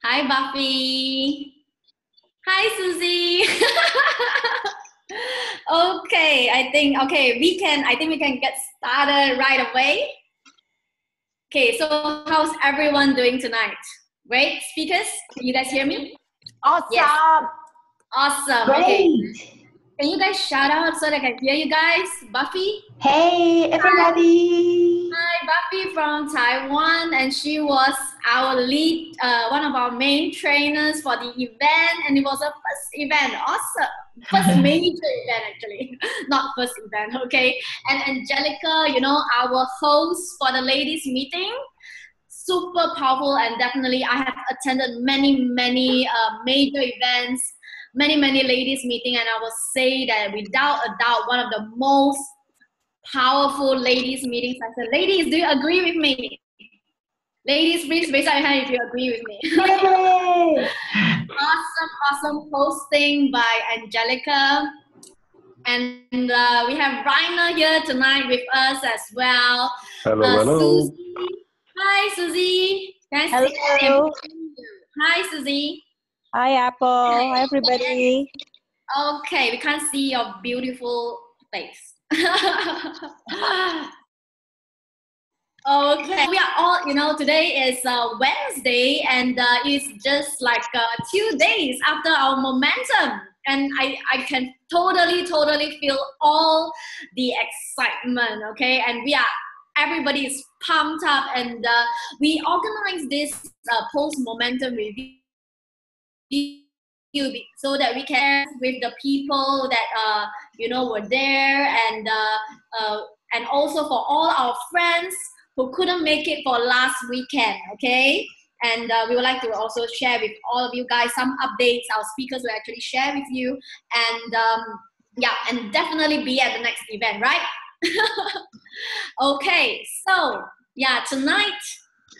Hi, Buffy. Hi, Susie. Okay, I think we can get started right away. Okay, so how's everyone doing tonight? Great, speakers? Can you guys hear me? Awesome. Yes. Awesome. Great. Okay. Can you guys shout out so that I can hear you guys? Buffy? Hey, everybody. Hi, Buffy from Taiwan, and she was our lead, one of our main trainers for the event, and it was a first event, awesome. First major event, actually, not first event, okay? And Angelika, our host for the ladies' meeting, super powerful, and definitely I have attended many major events, many ladies meeting, and I will say that without a doubt one of the most powerful ladies meetings. I said, ladies, do you agree with me? Ladies, please raise your hand if you agree with me. Yay. Awesome hosting by Angelika. And we have Rainer here tonight with us as well. Hello. Susy. Hi, Susy. Hello. Hi, Susy. Hi, Apple. Hi, everybody. Okay, we can't see your beautiful face. Okay, we are all, today is Wednesday, and it's just like 2 days after our momentum. And I can totally feel all the excitement, okay? And everybody is pumped up, and we organized this post-momentum review so that we can with the people that were there, and also for all our friends who couldn't make it for last weekend, okay? And we would like to also share with all of you guys some updates our speakers will actually share with you, and and definitely be at the next event, right? Okay, so tonight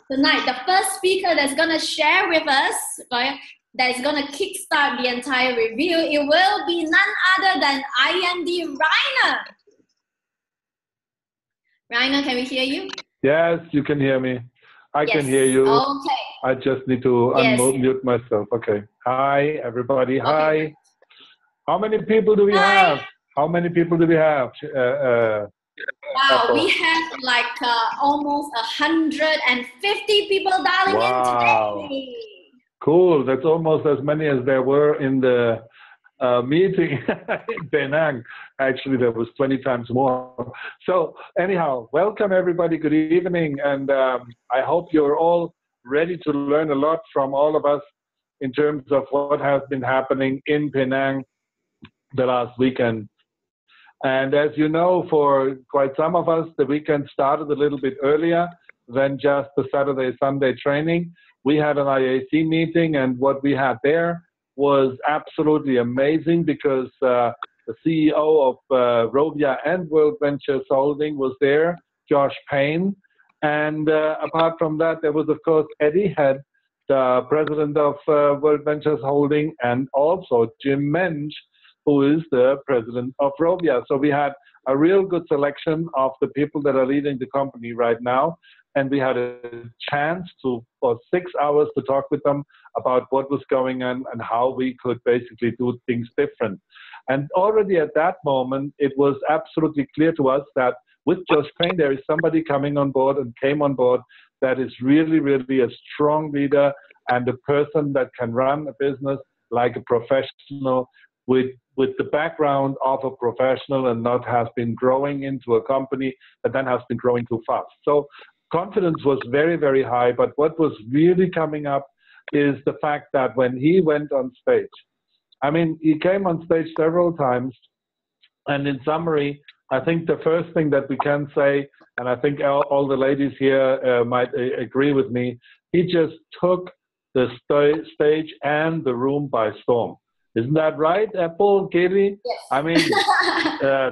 the first speaker that's gonna share with us, right, that is going to kickstart the entire review, it will be none other than IND Rainer. Rainer, can we hear you? Yes, you can hear me. I can hear you. Okay. I just need to unmute myself. Okay. Hi, everybody. Hi. Okay. How many people do we have? How many people do we have? Wow, we have like almost 150 people dialing in today. Cool. That's almost as many as there were in the meeting in Penang. Actually, there was 20 times more. So anyhow, welcome everybody. Good evening. And I hope you're all ready to learn a lot from all of us in terms of what has been happening in Penang the last weekend. And as you know, for quite some of us, the weekend started a little bit earlier than just the Saturday, Sunday training. We had an IAC meeting, and what we had there was absolutely amazing because the CEO of Rovia and World Ventures Holding was there, Josh Payne. And apart from that, there was, of course, Eddie Head, the president of World Ventures Holding, and also Jim Mensch, who is the president of Rovia. So we had a real good selection of the people that are leading the company right now. And we had a chance for 6 hours to talk with them about what was going on and how we could basically do things different. And already at that moment, it was absolutely clear to us that with Josh Payne, there is somebody coming on board and came on board that is really a strong leader and a person that can run a business like a professional with the background of a professional and not has been growing into a company that then has been growing too fast. So confidence was very high, but what was really coming up is the fact that when he went on stage, I mean, he came on stage several times, and in summary, I think the first thing that we can say, and I think all the ladies here might agree with me, he just took the stage and the room by storm. Isn't that right, Apple, Katie? Yes. I mean,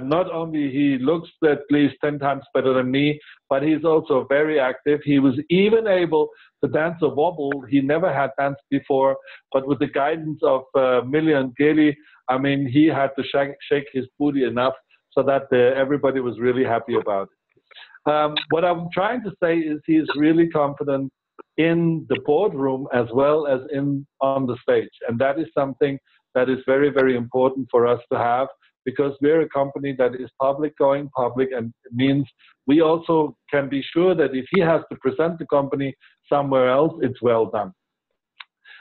not only he looks at least 10 times better than me, but he's also very active. He was even able to dance a wobble he never had danced before, but with the guidance of Millie and Katie, I mean, he had to shake his booty enough so that everybody was really happy about it. What I'm trying to say is he is really confident in the boardroom as well as on the stage. And that is something that is very, very important for us to have, because we're a company that is going public, and it means we also can be sure that if he has to present the company somewhere else, it's well done.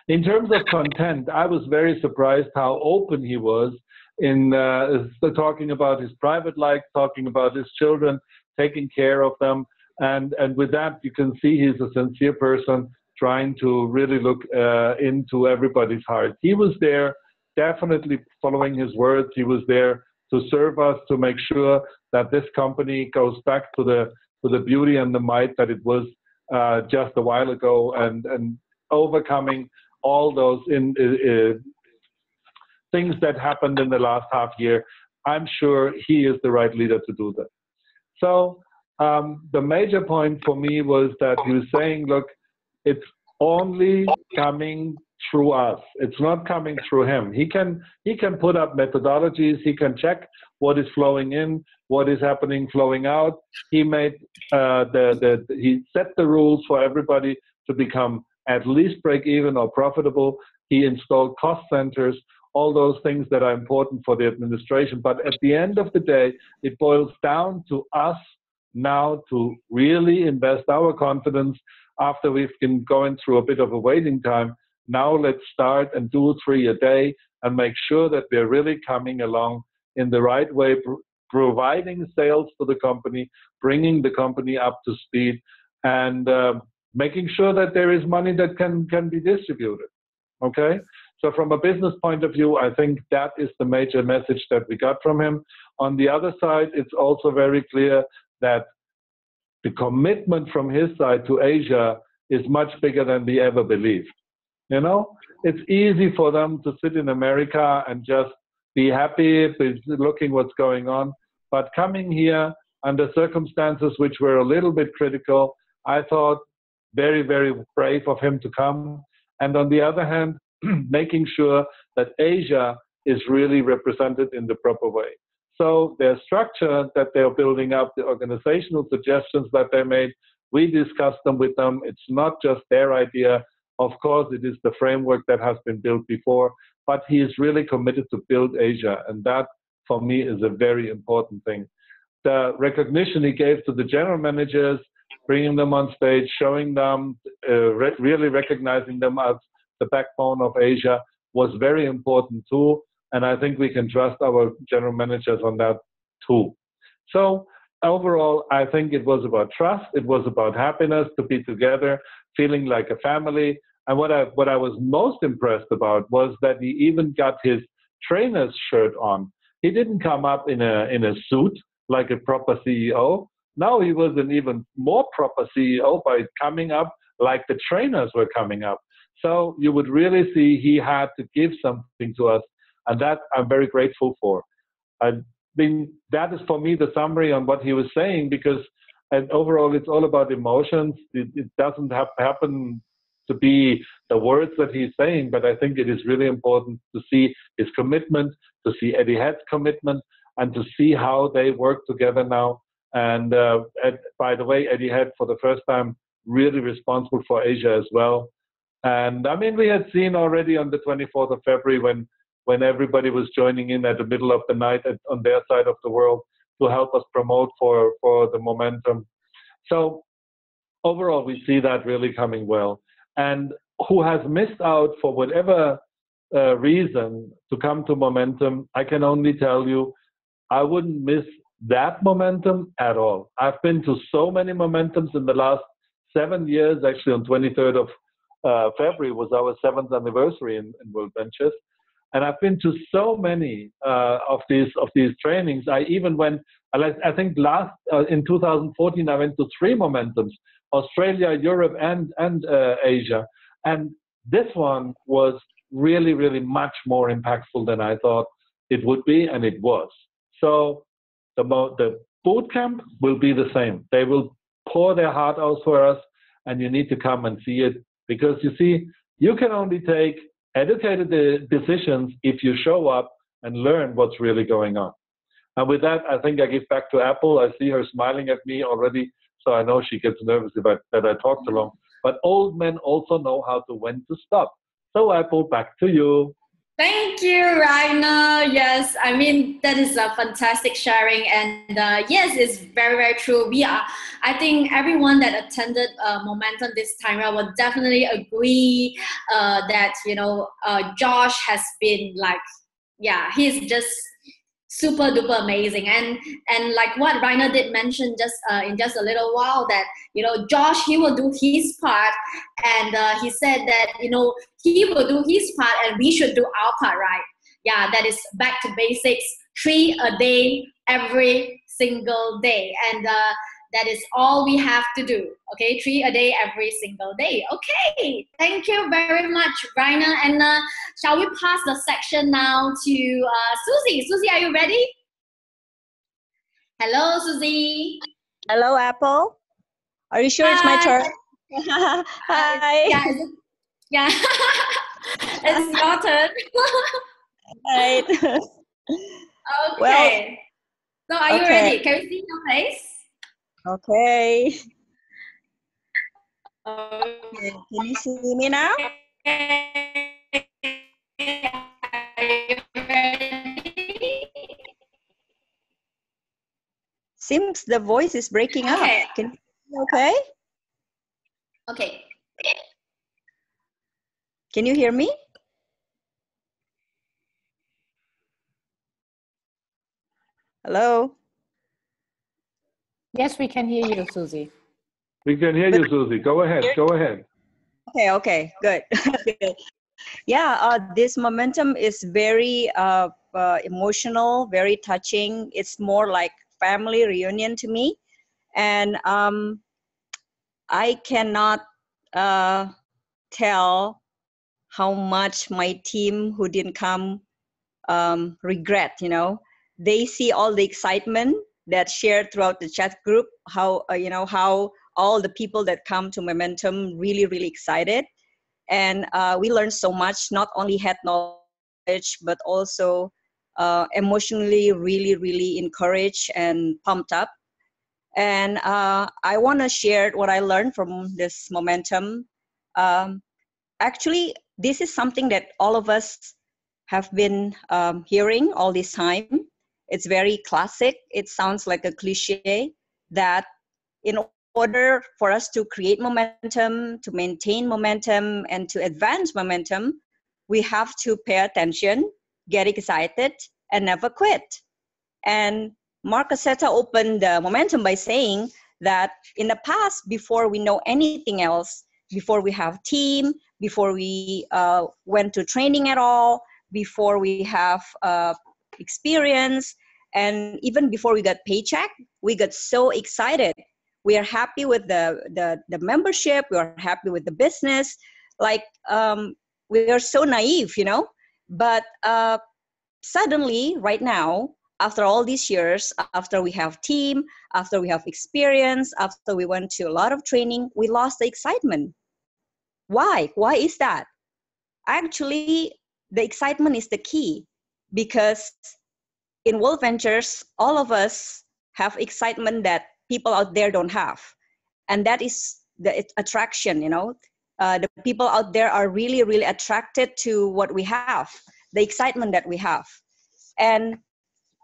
In terms of content, I was very surprised how open he was in talking about his private life, talking about his children, taking care of them. And with that, you can see he's a sincere person trying to really look into everybody's heart. He was there, definitely following his words. He was there to serve us, to make sure that this company goes back to the beauty and the might that it was just a while ago, and overcoming all those things that happened in the last half year. I'm sure he is the right leader to do that. So the major point for me was that he was saying, look, it's only coming through us. It's not coming through him. He can put up methodologies. He can check what is flowing in, what is happening flowing out. He made he set the rules for everybody to become at least break even or profitable. He installed cost centers, all those things that are important for the administration. But at the end of the day, it boils down to us now to really invest our confidence after we've been going through a bit of a waiting time. Now let's start and do 3 a day and make sure that we're really coming along in the right way, providing sales for the company, bringing the company up to speed, and making sure that there is money that can be distributed. Okay? So from a business point of view, I think that is the major message that we got from him. On the other side, it's also very clear that the commitment from his side to Asia is much bigger than we ever believed. You know, it's easy for them to sit in America and just be happy looking what's going on. But coming here under circumstances which were a little bit critical, I thought very, very brave of him to come. And on the other hand, making sure that Asia is really represented in the proper way. So their structure that they're building up, the organizational suggestions that they made, we discussed them with them. It's not just their idea. Of course, it is the framework that has been built before, but he is really committed to build Asia. And that, for me, is a very important thing. The recognition he gave to the general managers, bringing them on stage, showing them, really recognizing them as the backbone of Asia, was very important too. And I think we can trust our general managers on that too. So overall, I think it was about trust. It was about happiness to be together, feeling like a family. And what I was most impressed about was that he even got his trainer's shirt on. He didn't come up in a suit like a proper CEO. No, he was an even more proper CEO by coming up like the trainers were coming up. So you would really see he had to give something to us, and that I'm very grateful for. I mean, that is for me the summary on what he was saying, because overall it's all about emotions. It doesn't happen to be the words that he's saying, but I think it is really important to see his commitment, to see Eddie Head's commitment, and to see how they work together now. And by the way, Eddie Head, for the first time, really responsible for Asia as well. And I mean, we had seen already on the 24th of February when everybody was joining in at the middle of the night on their side of the world to help us promote for the momentum. So overall, we see that really coming well. And who has missed out for whatever reason to come to momentum, I can only tell you, I wouldn't miss that momentum at all. I've been to so many momentums in the last 7 years. Actually, on 23rd of February was our 7th anniversary in World Ventures. And I've been to so many of these trainings. I even went, I think in 2014, I went to 3 momentums, Australia, Europe, and Asia. And this one was really, really much more impactful than I thought it would be, and it was. So the boot camp will be the same. They will pour their heart out for us, and you need to come and see it, because you see, you can only take educated decisions if you show up and learn what's really going on. And with that, I think I give back to Apple. I see her smiling at me already, so I know she gets nervous that I talk too long. but old men also know how to when to stop. So Apple, back to you. Thank you, Rainer. Yes, I mean that is a fantastic sharing, and yes, it's very very true. I think everyone that attended Momentum this time around will definitely agree that Josh has been like, yeah, he's just super duper amazing, and like what Rainer did mention just in just a little while, that Josh, he will do his part, and he said that he will do his part and we should do our part, right? Yeah, that is back to basics, 3 a day every single day, and that is all we have to do. Okay, 3 a day every single day. Okay, thank you very much, Rainer. And shall we pass the section now to Susy? Susy, are you ready? Hello, Susy. Hello, Apple. Are you sure it's my turn? Hi. Yeah, yeah. It's your turn. Right. Well, Okay. So are you okay. ready? Can we see your face? Okay. Okay. Can you see me now? Are you ready? Seems the voice is breaking up. Okay. Can you see me okay? Okay. Can you hear me? Hello? Yes, we can hear you, Susy. We can hear you, Susy. Go ahead. Go ahead. Okay, good. Good. Yeah, this momentum is very emotional, very touching. It's more like family reunion to me. And I cannot tell how much my team who didn't come regret, They see all the excitement that shared throughout the chat group, how, how all the people that come to Momentum really, really excited. And we learned so much, not only head knowledge, but also emotionally really, really encouraged and pumped up. And I want to share what I learned from this Momentum. Actually, this is something that all of us have been hearing all this time. It's very classic. It sounds like a cliche that in order for us to create momentum, to maintain momentum, and to advance momentum, we have to pay attention, get excited, and never quit. And Mark Cassetta opened the momentum by saying that in the past, before we know anything else, before we have team, before we went to training at all, before we have experience, and even before we got paycheck, we got so excited. We are happy with the membership. We are happy with the business. Like we are so naive, But suddenly, right now, after all these years, after we have team, after we have experience, after we went to a lot of training, we lost the excitement. Why? Why is that? Actually, the excitement is the key, because in World Ventures, all of us have excitement that people out there don't have. And that is the attraction, the people out there are really, really attracted to what we have, the excitement that we have. And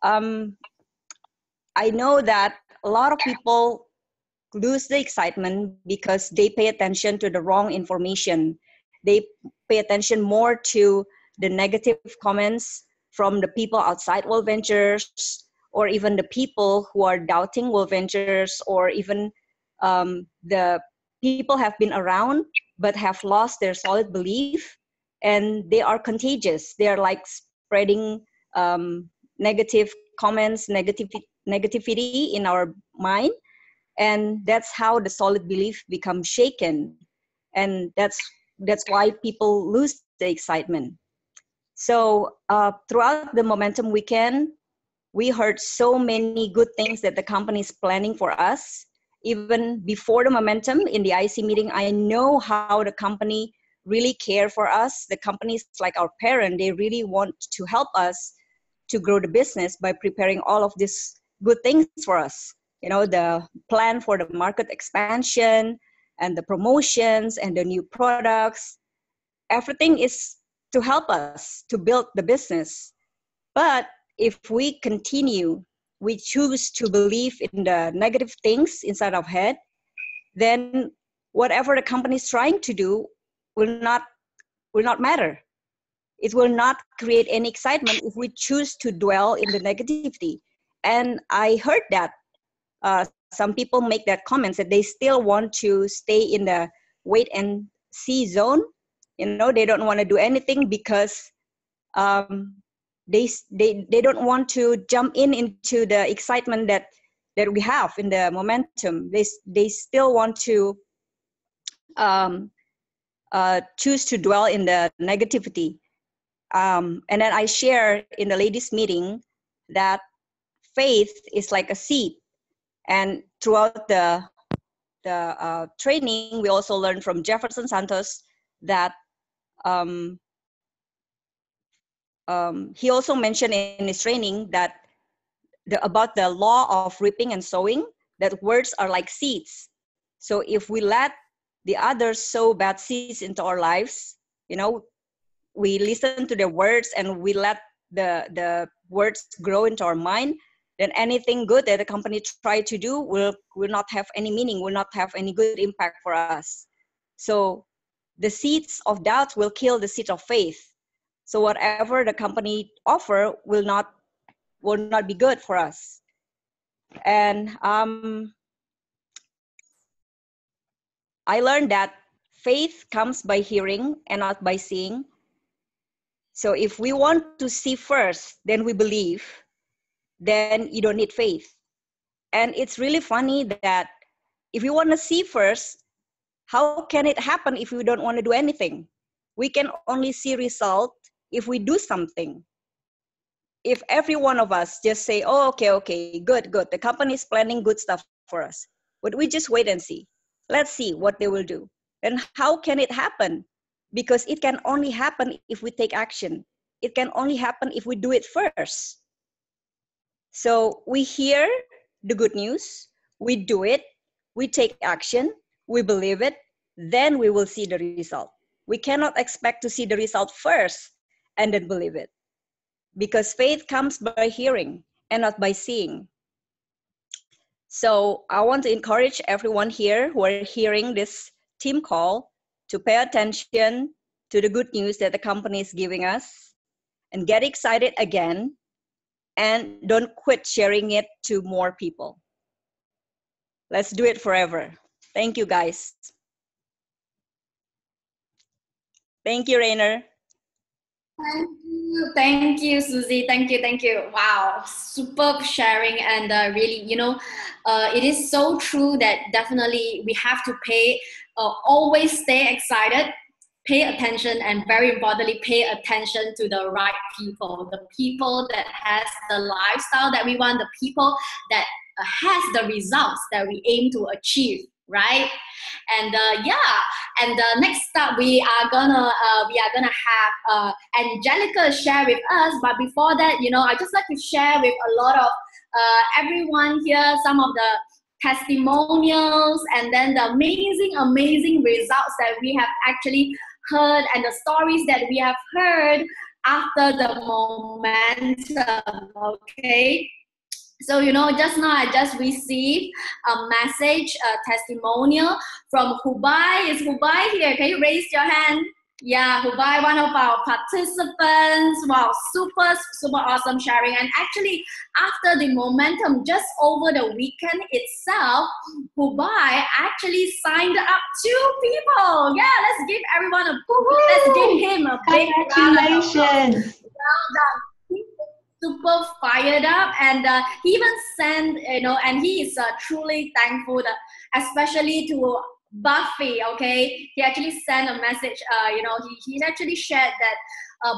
I know that a lot of people lose the excitement because they pay attention to the wrong information. They pay attention more to the negative comments from the people outside World Ventures, or even the people who are doubting World Ventures, or even the people have been around but have lost their solid belief, and they are contagious. They are like spreading negative comments, negativity in our mind. And that's how the solid belief becomes shaken, and that's why people lose the excitement. So throughout the momentum weekend, we heard so many good things that the company is planning for us. Even before the momentum in the IC meeting, I know how the company really care for us. The company is like our parent. They really want to help us to grow the business by preparing all of these good things for us. The plan for the market expansion, and the promotions and the new products. Everything is to help us to build the business. But if we continue, we choose to believe in the negative things inside our head, then whatever the company is trying to do will not matter. It will not create any excitement if we choose to dwell in the negativity. And I heard that some people make that comments that they still want to stay in the wait and see zone. They don't want to do anything because they don't want to jump into the excitement that we have in the momentum. They still want to choose to dwell in the negativity. And then I share in the ladies' meeting that faith is like a seed. And throughout the training, we also learned from Jefferson Santos that he also mentioned in his training that about the law of reaping and sowing, that words are like seeds. So if we let the others sow bad seeds into our lives, we listen to their words and we let the words grow into our mind, then anything good that the company try to do will not have any meaning, will not have any good impact for us. So the seeds of doubt will kill the seed of faith. So whatever the company offer will not be good for us. And I learned that faith comes by hearing and not by seeing. So if we want to see first, then we believe, then you don't need faith. And it's really funny that if you want to see first, how can it happen if we don't want to do anything? We can only see result if we do something. If every one of us just say, oh, okay, good, the company is planning good stuff for us, but we just wait and see. Let's see what they will do. Then how can it happen? Because it can only happen if we take action. It can only happen if we do it first. So we hear the good news, we do it, we take action, we believe it, then we will see the result. We cannot expect to see the result first and then believe it. Because faith comes by hearing and not by seeing. So I want to encourage everyone here who are hearing this team call to pay attention to the good news that the company is giving us and get excited again, and don't quit sharing it to more people. Let's do it forever. Thank you, guys. Thank you, Rainer. Thank you, Susy. Thank you. Wow, superb sharing, and really, it is so true that definitely we have to always stay excited, pay attention, and very importantly, pay attention to the right people, the people that has the lifestyle that we want, the people that has the results that we aim to achieve, right? And next up we are gonna have Angelika share with us. But before that, I just like to share with a lot of everyone here some of the testimonials and then the amazing results that we have actually heard and the stories that we have heard after the momentum. Okay. So, just now I just received a message, a testimonial from Hubai. Is Hubai here? Can you raise your hand? Yeah, Hubai, one of our participants. Wow, super awesome sharing. And actually, after the momentum, just over the weekend itself, Hubai actually signed up 2 people. Yeah, let's give everyone let's give him a big congratulations. Well done. Super fired up, and he even sent, and he is truly thankful, especially to Buffy. Okay, he actually sent a message. He actually shared that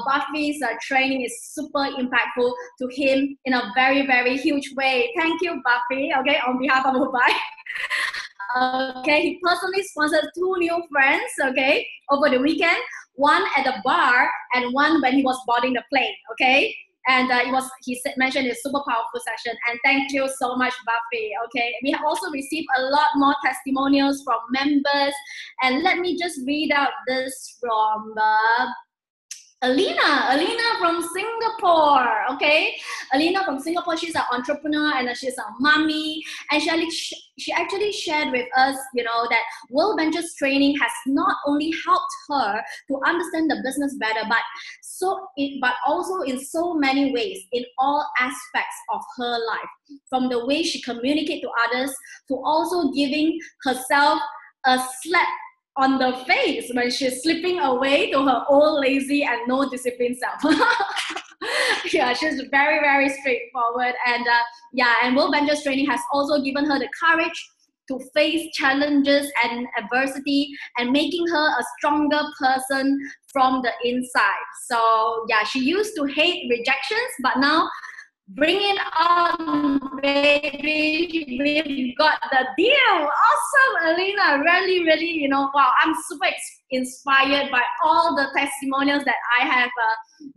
Buffy's training is super impactful to him in a very, very huge way. Thank you, Buffy. Okay, on behalf of Dubai. Okay, he personally sponsored 2 new friends. Okay, over the weekend, one at the bar and one when he was boarding the plane. Okay. And mentioned it's super powerful session. And thank you so much, Buffy. Okay, we have also received a lot more testimonials from members. And let me just read out this from Alina from Singapore. Okay, Alina from Singapore, she's an entrepreneur and she's a mommy, and she actually shared with us, that World Ventures training has not only helped her to understand the business better, but also in so many ways, in all aspects of her life, from the way she communicates to others to also giving herself a slap on the face when she's slipping away to her old, lazy, and no discipline self. Yeah, she's very, very straightforward. And and World Ventures training has also given her the courage to face challenges and adversity and making her a stronger person from the inside. So yeah, she used to hate rejections, but now bring it on, baby. We've got the deal. Awesome, Alina. Really, really, wow, I'm super inspired by all the testimonials that I have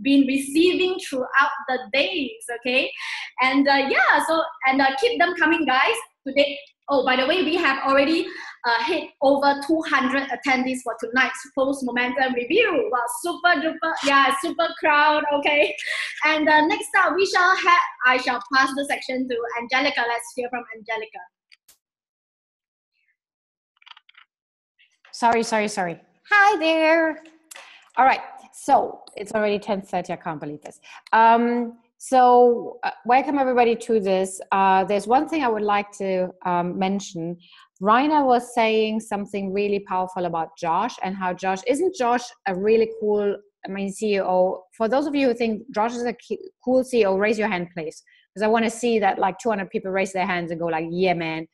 been receiving throughout the days, okay? And keep them coming, guys. Today, oh, by the way, we have already hit over 200 attendees for tonight's Post Momentum Review. Wow, super duper, super crowd, okay? And next up, I shall pass the section to Angelika. Let's hear from Angelika. Sorry. Hi there. All right, so it's already 10:30, I can't believe this. Welcome everybody to this. There's one thing I would like to mention. Rainer was saying something really powerful about Josh and how isn't Josh a really cool, CEO? For those of you who think Josh is a cool CEO, raise your hand, please. Because I want to see that like 200 people raise their hands and go like, yeah, man.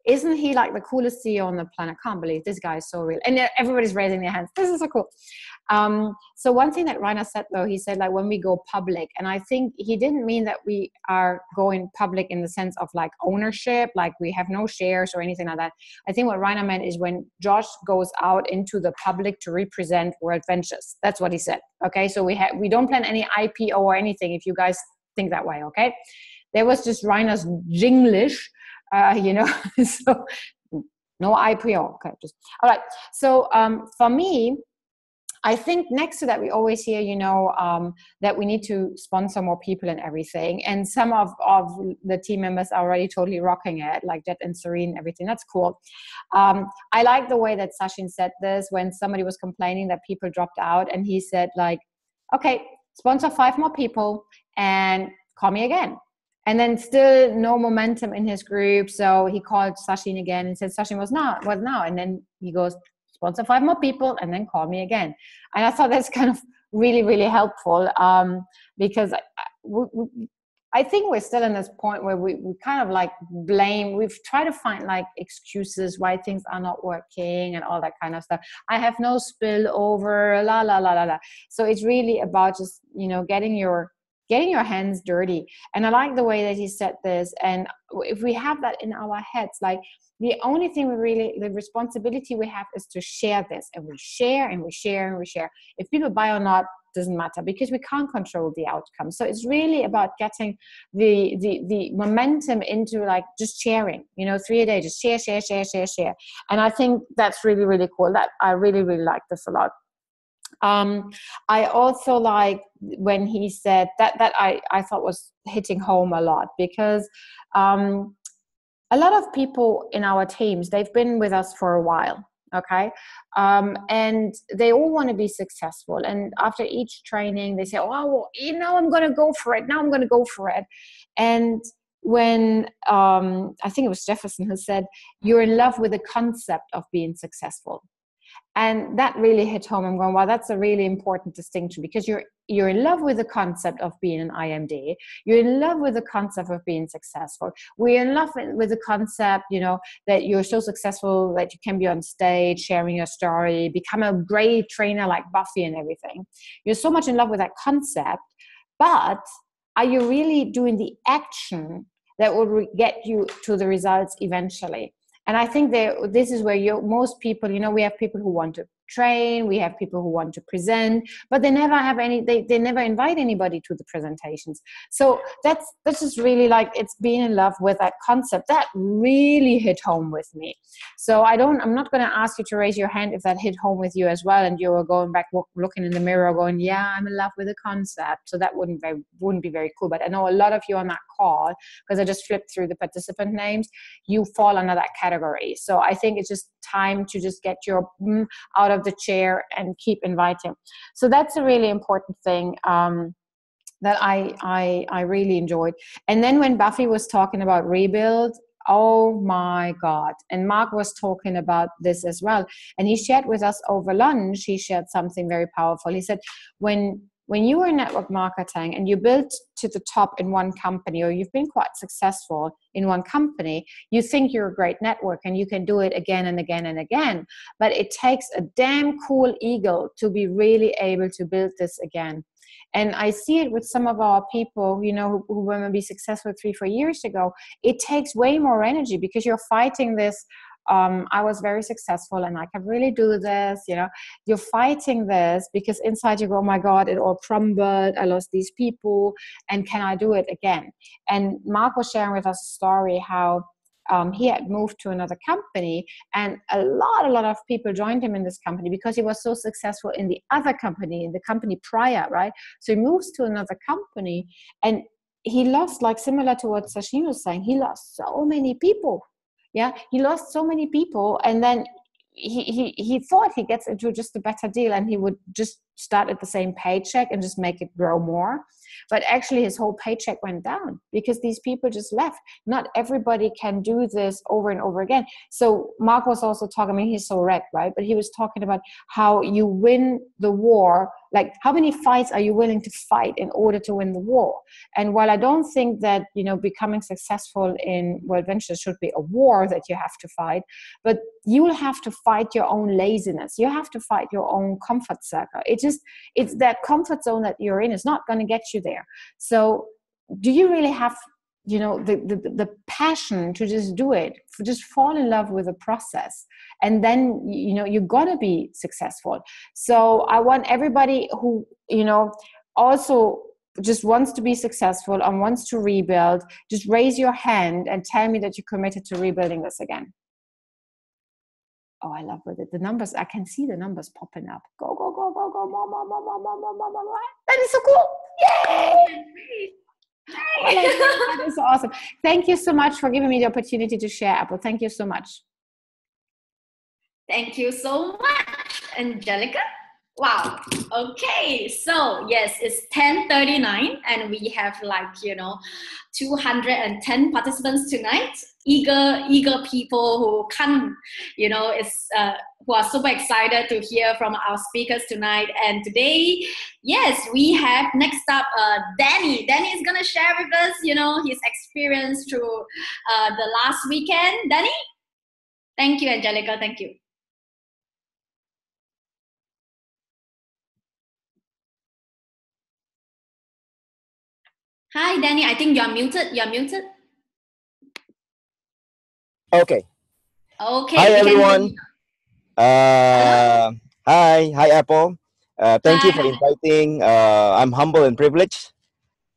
Isn't he like the coolest CEO on the planet? Can't believe this guy is so real. And everybody's raising their hands. This is so cool. So one thing that Rainer said, though, he said like when we go public, and I think he didn't mean that we are going public in the sense of like ownership, like we have no shares or anything like that. I think what Rainer meant is when Josh goes out into the public to represent World Ventures. That's what he said. Okay, so we don't plan any IPO or anything if you guys think that way, okay? There was just Rainer's Jinglish. So no IPO. Okay, all right. So for me, I think next to that, we always hear, that we need to sponsor more people and everything. And some of the team members are already totally rocking it, like Jet and Serene, everything. That's cool. I like the way that Sachin said this when somebody was complaining that people dropped out. And he said like, okay, sponsor 5 more people and call me again. And then still no momentum in his group. So he called Sachin again and said, Sachin, what now? And then he goes, sponsor 5 more people and then call me again. And I thought that's kind of really, really helpful because I think we're still in this point where we kind of like we've tried to find like excuses why things are not working and all that kind of stuff. I have no spillover, la, la, la, la, la. So it's really about just, getting your hands dirty. And I like the way that he said this. And if we have that in our heads, like the only thing the responsibility we have is to share this, and we share and we share and we share. If people buy or not, doesn't matter because we can't control the outcome. So it's really about getting the momentum into like just sharing, 3 a day, just share. And I think that's really, really cool. That I really, really like this a lot. I also like when he said that I thought was hitting home a lot because a lot of people in our teams, they've been with us for a while, okay? And they all want to be successful. And after each training, they say, I'm going to go for it. Now I'm going to go for it. And when I think it was Jefferson who said, you're in love with the concept of being successful. And that really hit home. I'm going, wow, that's a really important distinction because you're in love with the concept of being an IMD. You're in love with the concept of being successful. We're in love with the concept, that you're so successful that you can be on stage, sharing your story, become a great trainer like Buffy and everything. You're so much in love with that concept, but are you really doing the action that will get you to the results eventually? And I think this is where most people, we have people who want to train, we have people who want to present, but they never have they never invite anybody to the presentations. So that's just really like, it's being in love with that concept that really hit home with me. So I'm not going to ask you to raise your hand if that hit home with you as well, and you were going back looking in the mirror going, yeah, I'm in love with the concept. So that wouldn't be very cool. But I know a lot of you on that call, because I just flipped through the participant names, you fall under that category. So I think it's just time to just get your out of the chair and keep inviting. So that's a really important thing that I really enjoyed. And then when Buffy was talking about rebuild, oh my God. And Mark was talking about this as well. And he shared with us over lunch, he shared something very powerful. He said, when you were in network marketing and you built to the top in one company, or you've been quite successful in one company, you think you're a great network and you can do it again and again and again. But it takes a damn cool ego to be really able to build this again. And I see it with some of our people, you know, who were maybe successful 3-4 years ago. It takes way more energy because you're fighting this. I was very successful and I can really do this, you know, you're fighting this because inside you go, oh my God, it all crumbled. I lost these people. And can I do it again? And Mark was sharing with us a story how he had moved to another company, and a lot of people joined him in this company because he was so successful in the other company, in the company prior, right? So he moves to another company and he lost, like similar to what Sachin was saying, he lost so many people. Yeah, he lost so many people, and then he thought he gets into just a better deal and he would just start at the same paycheck and just make it grow more. But actually his whole paycheck went down because these people just left. Not everybody can do this over and over again. So Mark was also talking, I mean, he's so red, right? But he was talking about how you win the war. Like, how many fights are you willing to fight in order to win the war? And while I don't think that, you know, becoming successful in World Ventures should be a war that you have to fight, but you will have to fight your own laziness. You have to fight your own comfort circle. It's that comfort zone that you're in is not going to get you there. So do you really have, you know, the passion to just do it, just fall in love with the process, and then, you know, you're gonna be successful. So I want everybody who, you know, also just wants to be successful and wants to rebuild, just raise your hand and tell me that you're committed to rebuilding this again. Oh, I love it. The numbers, I can see the numbers popping up. Go, go, go, go, go, more. That is so cool. Yay! Oh, that is awesome. Thank you so much for giving me the opportunity to share, Apple. Thank you so much. Thank you so much, Angelika. Wow. Okay. So yes, it's 10:39 and we have, like, you know, 210 participants tonight. Eager people who come, you know, who are super excited to hear from our speakers tonight. And today, yes, we have next up Denny. Denny is gonna share with us, you know, his experience through the last weekend. Denny? Thank you, Angelika. Thank you. Hi, Denny. I think you're muted. You're muted. Okay. Okay. Hi, everyone. Hi, Apple. Thank you for inviting. I'm humble and privileged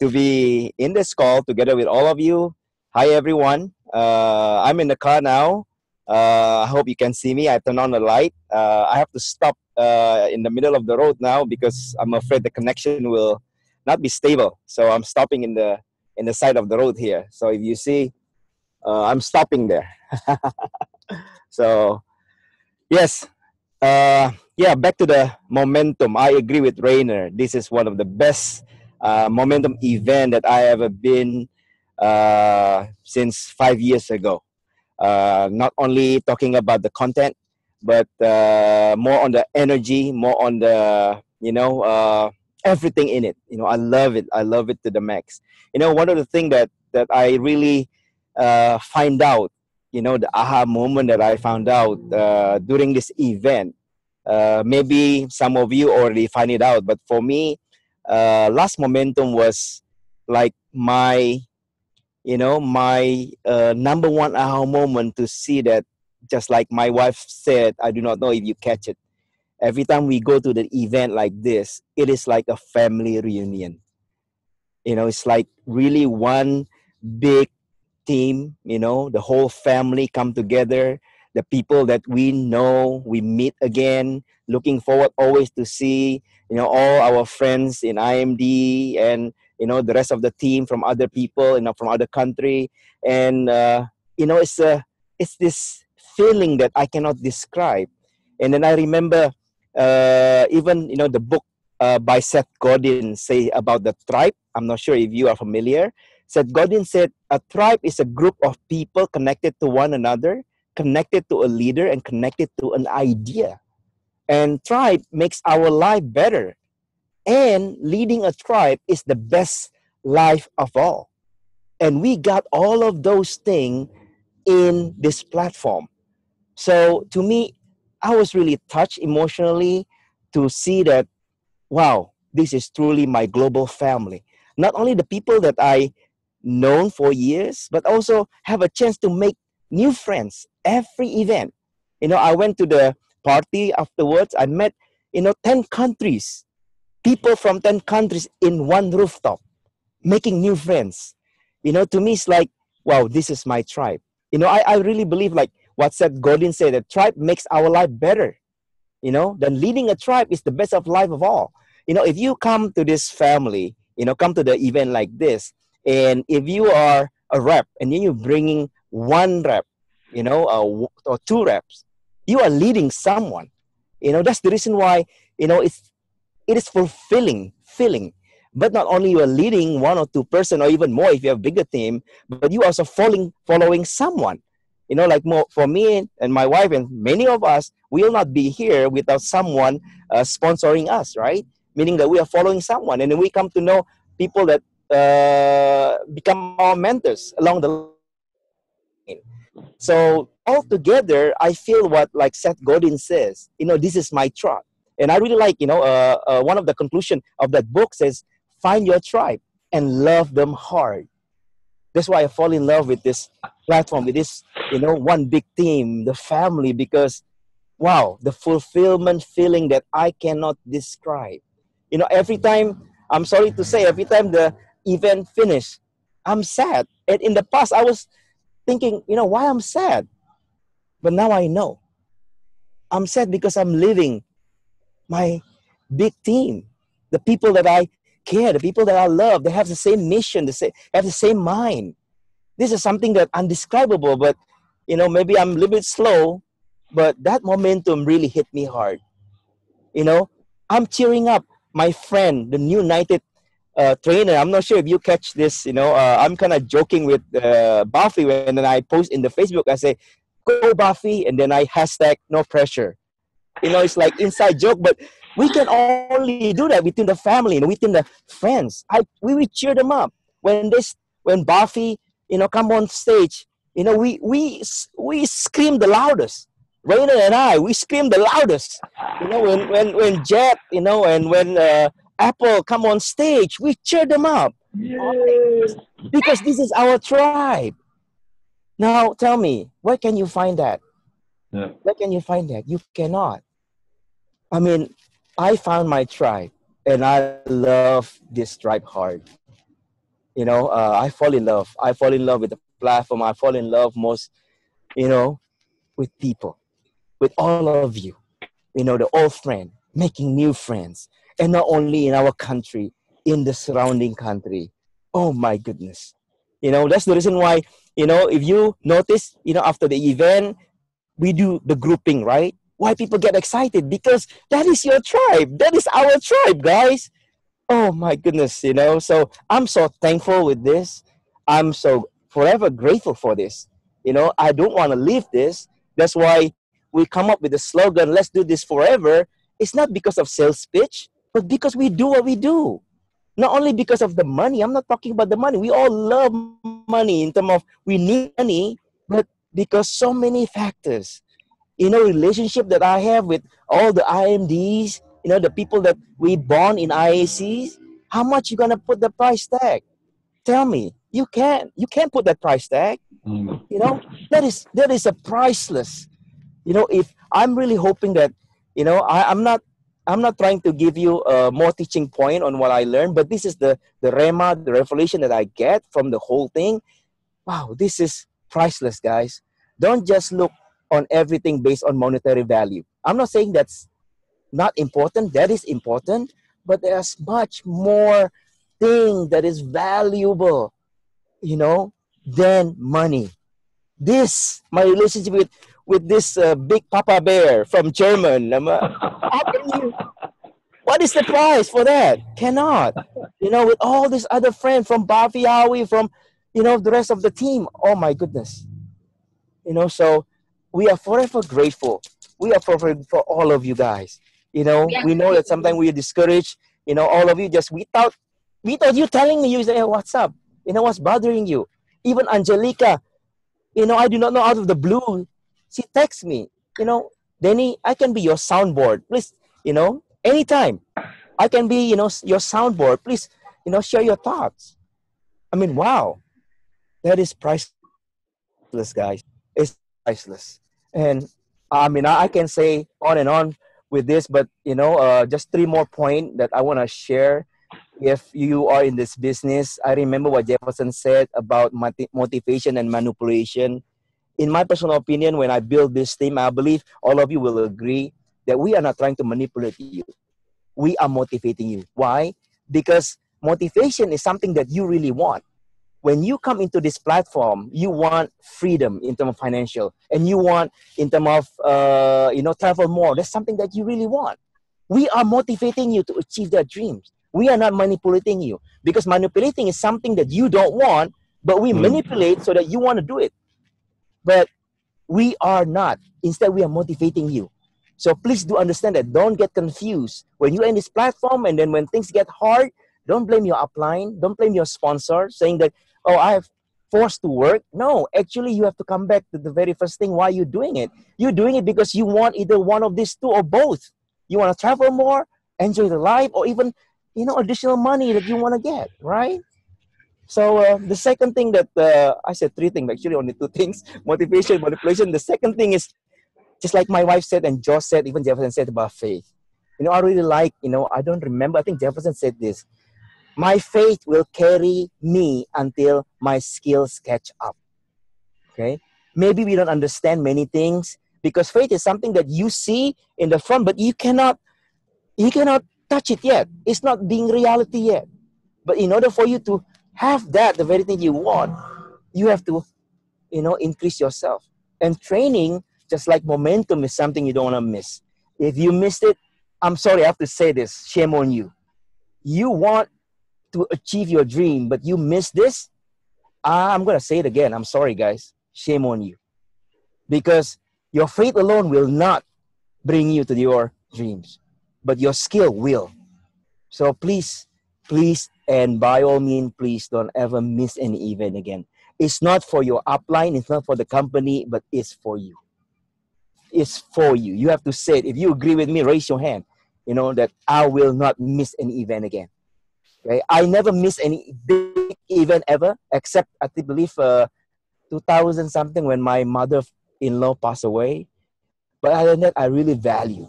to be in this call together with all of you. Hi, everyone. I'm in the car now. I hope you can see me. I turned on the light. I have to stop in the middle of the road now because I'm afraid the connection will not be stable. So I'm stopping in the side of the road here. So if you see, I'm stopping there. So yes, back to the momentum. I agree with Rainer. This is one of the best momentum event that I ever been since 5 years ago. Not only talking about the content, but more on the energy, more on the, you know, everything in it. You know, I love it. I love it to the max. You know, one of the things that I really find out, you know, the aha moment that I found out during this event. Maybe some of you already find it out, but for me, last momentum was like my, you know, my number one aha moment to see that, just like my wife said, I do not know if you catch it. every time we go to the event like this, it is like a family reunion. It's like really one big team. The whole family come together. The people that we know, we meet again. Looking forward always to see all our friends in IMD, and the rest of the team from other people, from other country. And it's this feeling that I cannot describe. And then I remember even the book by Seth Godin say about the tribe. I'm not sure if you are familiar. Seth Godin said a tribe is a group of people connected to one another, connected to a leader, and connected to an idea. And tribe makes our life better. And leading a tribe is the best life of all. And we got all of those things in this platform. So to me, I was really touched emotionally to see that, wow, this is truly my global family. Not only the people that I known for years, but also have a chance to make new friends every event. I went to the party afterwards. I met, 10 countries, people from 10 countries in one rooftop, making new friends. To me, it's like, wow, this is my tribe. I really believe, like what Seth Godin said, that tribe makes our life better. Then leading a tribe is the best of life of all. If you come to this family, come to the event like this, and if you are a rep and then you're bringing one rep, or two reps, you are leading someone. That's the reason why, it is fulfilling feeling. But not only you are leading one or two person, or even more if you have a bigger team, but you also following someone. Like more for me and my wife and many of us, we will not be here without someone sponsoring us, right? Meaning that we are following someone, and then we come to know people that become our mentors along the line. So altogether, I feel what like Seth Godin says. This is my tribe, and I really like one of the conclusion of that book says, "Find your tribe and love them hard." That's why I fall in love with this platform, with this, one big team, the family, because wow, the fulfillment feeling that I cannot describe. Every time, I'm sorry to say, every time the event finish, I'm sad. And in the past, I was thinking, why I'm sad? But now I know. I'm sad because I'm leaving my big team, the people that I care, the people that I love. They have the same mission, have the same mind. This is something that undescribable, but maybe I'm a little bit slow, but that momentum really hit me hard. I'm cheering up my friend, the new United trainer. I'm not sure if you catch this. I'm kind of joking with Buffy when then I post in the Facebook. I say, "Go Buffy," and then I hashtag no pressure. It's like inside joke, but we can only do that within the family and within the friends. We will cheer them up when Buffy come on stage. We scream the loudest. Rainer and I, we scream the loudest. When Jet, and when Apple come on stage, we cheer them up. Yes. Because this is our tribe. Now tell me, where can you find that? Yeah. Where can you find that? You cannot. I mean, I found my tribe, and I love this tribe hard. I fall in love. I fall in love with the platform. I fall in love most, you know, with people, with all of you. The old friend, making new friends, and not only in our country, in the surrounding country. Oh my goodness. That's the reason why, if you notice, after the event, we do the grouping, right? Why people get excited? Because that is your tribe. That is our tribe, guys. Oh my goodness, So I'm so thankful with this. I'm so forever grateful for this. I don't want to leave this. That's why we come up with the slogan, "Let's do this forever." It's not because of sales pitch, but because we do what we do. Not only because of the money. I'm not talking about the money. We all love money in terms of we need money, but because so many factors. Relationship that I have with all the IMDs, the people that we bond in IACs, how much you gonna put the price tag? Tell me. You can't put that price tag. Mm. That is a priceless. If I'm really hoping that, I'm not trying to give you more teaching point on what I learned, but this is the rema, the revelation that I get from the whole thing. Wow, this is priceless, guys. Don't just look on everything based on monetary value. I'm not saying that's not important. That is important, but there's much more thing that is valuable, than money. This my relationship with this big Papa Bear from German. How can you? What is the price for that? Cannot. With all these other friends from Buffy, Howie, from the rest of the team. Oh my goodness. So we are forever grateful. We are forever for all of you guys. We are We know that sometimes we are discouraged. All of you just without you telling me, you say, hey, what's up? What's bothering you? Even Angelika, I do not know, out of the blue, she texts me, Denny, I can be your soundboard. Please, anytime. I can be, your soundboard. Please, share your thoughts. I mean, wow. That is priceless, guys. It's priceless. And I mean, I can say on and on with this, but, just three more points that I want to share. If you are in this business, I remember what Jefferson said about motivation and manipulation. In my personal opinion, when I build this team, I believe all of you will agree that we are not trying to manipulate you. We are motivating you. Why? Because motivation is something that you really want. When you come into this platform, you want freedom in terms of financial, and you want in terms of travel more. That's something that you really want. We are motivating you to achieve their dreams. We are not manipulating you, because manipulating is something that you don't want, but we manipulate so that you want to do it. But we are not. Instead, we are motivating you. So please do understand that. Don't get confused. When you're in this platform and then when things get hard, don't blame your upline. Don't blame your sponsor saying that, oh, I have forced to work. No, actually, you have to come back to the very first thing. Why you're doing it? You're doing it because you want either one of these two or both. You want to travel more, enjoy the life, or even, additional money that you want to get, right? So the second thing that I said three things, actually only two things: motivation, manipulation. The second thing is just like my wife said and Josh said, even Jefferson said about faith. I really like, I don't remember. I think Jefferson said this: my faith will carry me until my skills catch up. Okay, maybe we don't understand many things because faith is something that you see in the front, but you cannot touch it yet. It's not being reality yet. But in order for you to have that, the very thing you want, you have to, increase yourself. And training, just like momentum, is something you don't want to miss. If you missed it, I'm sorry, I have to say this. Shame on you. You want to achieve your dream, but you miss this. I'm going to say it again. I'm sorry, guys. Shame on you. Because your faith alone will not bring you to your dreams, but your skill will. So please, and by all means, please don't ever miss any event again. It's not for your upline, it's not for the company, but it's for you. It's for you. You have to say it. If you agree with me, raise your hand. That I will not miss any event again. Okay, I never miss any big event ever, except I believe 2000 something when my mother-in-law passed away. But other than that, I really value.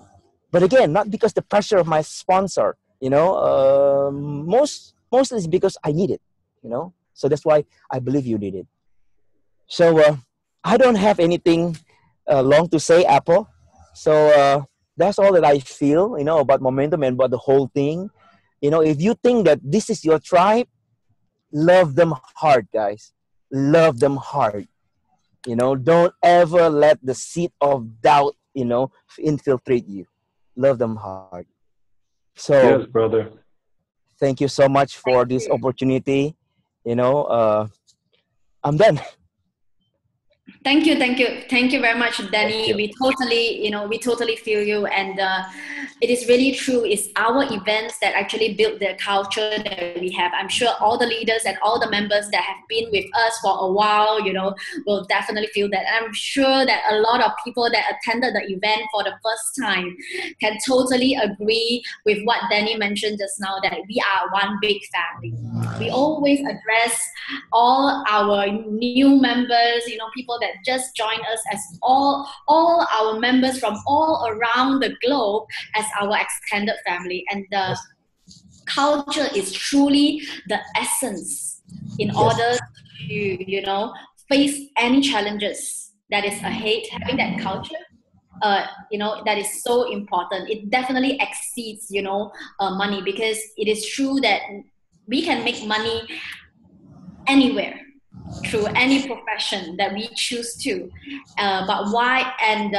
But again, not because the pressure of my sponsor. Mostly it's because I need it. So that's why I believe you need it. So I don't have anything long to say, Apple. So that's all that I feel, about momentum and about the whole thing. If you think that this is your tribe, love them hard, guys. Love them hard. Don't ever let the seed of doubt, infiltrate you. Love them hard. So Yes, brother. thank you so much for Thank this you. opportunity. I'm done. Thank you very much, Thank Danny. you. We totally feel you, and it is really true. It's our events that actually build the culture that we have. I'm sure all the leaders and all the members that have been with us for a while, will definitely feel that. I'm sure that a lot of people that attended the event for the first time can totally agree with what Danny mentioned just now, that we are one big family. We always address all our new members, people that just joined us, as all our members from all around the globe as our extended family. And the culture is truly the essence in order to, face any challenges that is ahead. Having that culture, that is so important. It definitely exceeds, money, because it is true that we can make money anywhere through any profession that we choose to. But why? And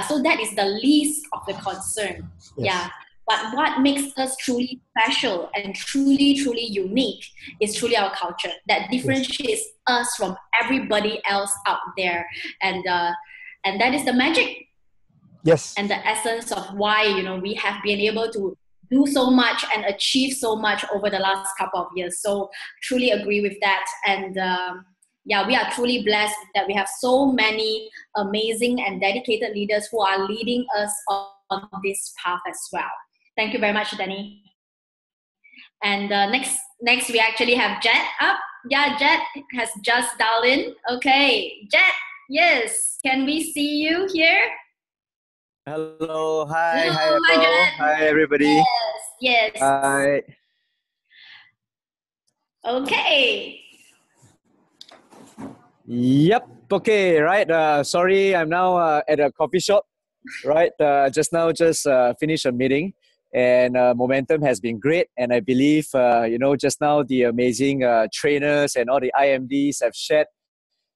so that is the least of the concern. Yes. Yeah. But what makes us truly special and truly, truly unique is truly our culture that differentiates us from everybody else out there. And that is the magic. Yes. And the essence of why, we have been able to do so much and achieve so much over the last couple of years. So truly agree with that. And we are truly blessed that we have so many amazing and dedicated leaders who are leading us on this path as well. Thank you very much, Denny. And next we actually have Jet up. Yeah, Jet has just dialed in. Okay, Jet, yes. Can we see you here? Hello, hi, Hello, hi, hi, Apple. Jet. Hi, everybody. Yes. Hi. Okay. Yep. Okay. Right. Sorry, I'm now at a coffee shop. Right. Just finished a meeting, and momentum has been great. And I believe just now the amazing trainers and all the IMDs have shared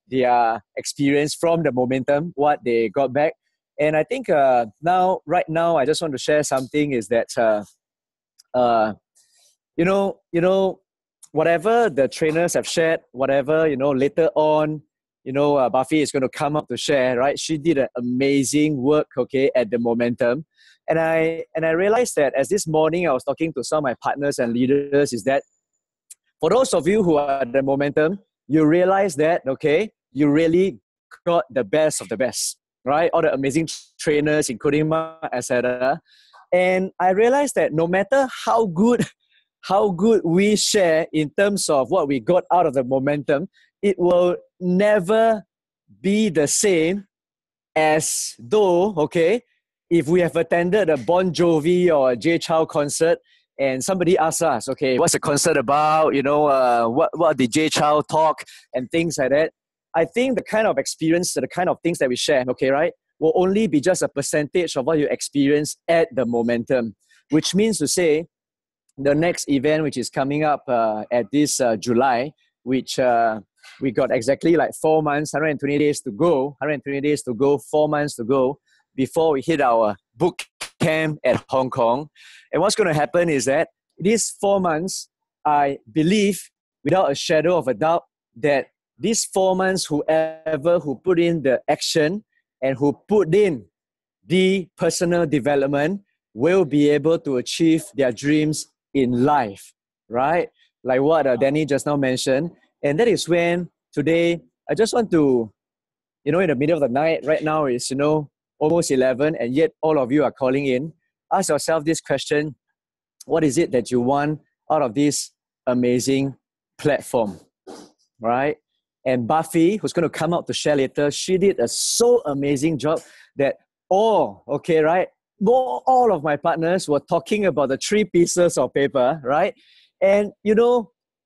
their experience from the momentum, what they got back. And I think right now, I just want to share something is that, whatever the trainers have shared, whatever, later on, Buffy is going to come up to share, right? She did an amazing work, okay, at the momentum. And I realized that as this morning I was talking to some of my partners and leaders is that for those of you who are at the momentum, you realize that, okay, you really got the best of the best, right? All the amazing trainers, including Mark, etc. And I realized that no matter how good we share in terms of what we got out of the momentum, it will never be the same as though, okay, if we have attended a Bon Jovi or a J Chow concert and somebody asks us, okay, what's the concert about? What did J Chow talk and things like that. I think the kind of experience, the kind of things that we share, okay, right, will only be just a percentage of what you experience at the momentum, which means to say, the next event, which is coming up at this July, which we got exactly like 4 months, 120 days to go, 4 months to go before we hit our boot camp at Hong Kong. And what's going to happen is that these 4 months, I believe, without a shadow of a doubt, that these 4 months, whoever who put in the action and who put in the personal development will be able to achieve their dreams in life, right? Like what Denny just now mentioned. And that is when today, I just want to, in the middle of the night, right now is, almost 11, and yet all of you are calling in. Ask yourself this question: what is it that you want out of this amazing platform, right? And Buffy, who's going to come out to share later, she did a so amazing job that all of my partners were talking about the 3 pieces of paper, right? And,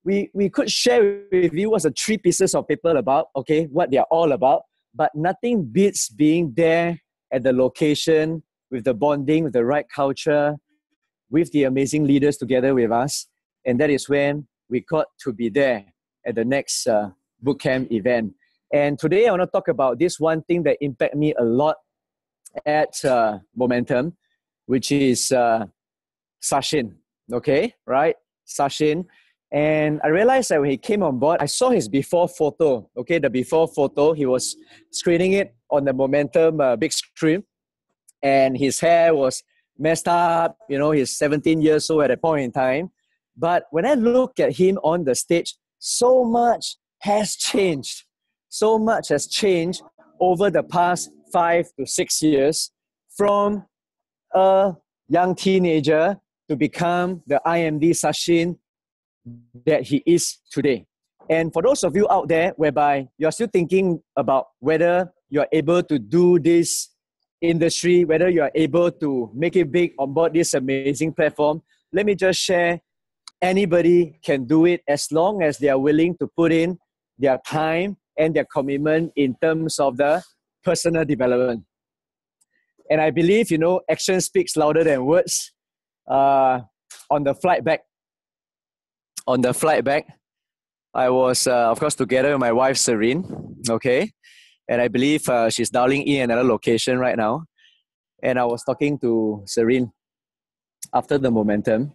we could share with you what's the 3 pieces of paper about, okay, what they're all about, but nothing beats being there at the location with the bonding, with the right culture, with the amazing leaders together with us. And that is when we got to be there at the next bootcamp event. And today I want to talk about this one thing that impacted me a lot at Momentum, which is Sachin, okay, right? Sachin. And I realized that when he came on board, I saw his before photo, okay, the before photo. He was screening it on the Momentum big screen, and his hair was messed up. He's 17 years old at that point in time. But when I look at him on the stage, so much has changed. So much has changed over the past 5 to 6 years, from a young teenager to become the IMD Sachin that he is today. And for those of you out there whereby you're still thinking about whether you're able to do this industry, whether you're able to make it big on board this amazing platform, let me just share, anybody can do it as long as they are willing to put in their time and their commitment in terms of the personal development. And I believe, action speaks louder than words. On the flight back, I was, of course, together with my wife, Serene, okay? And I believe she's dialing in another location right now. And I was talking to Serene after the momentum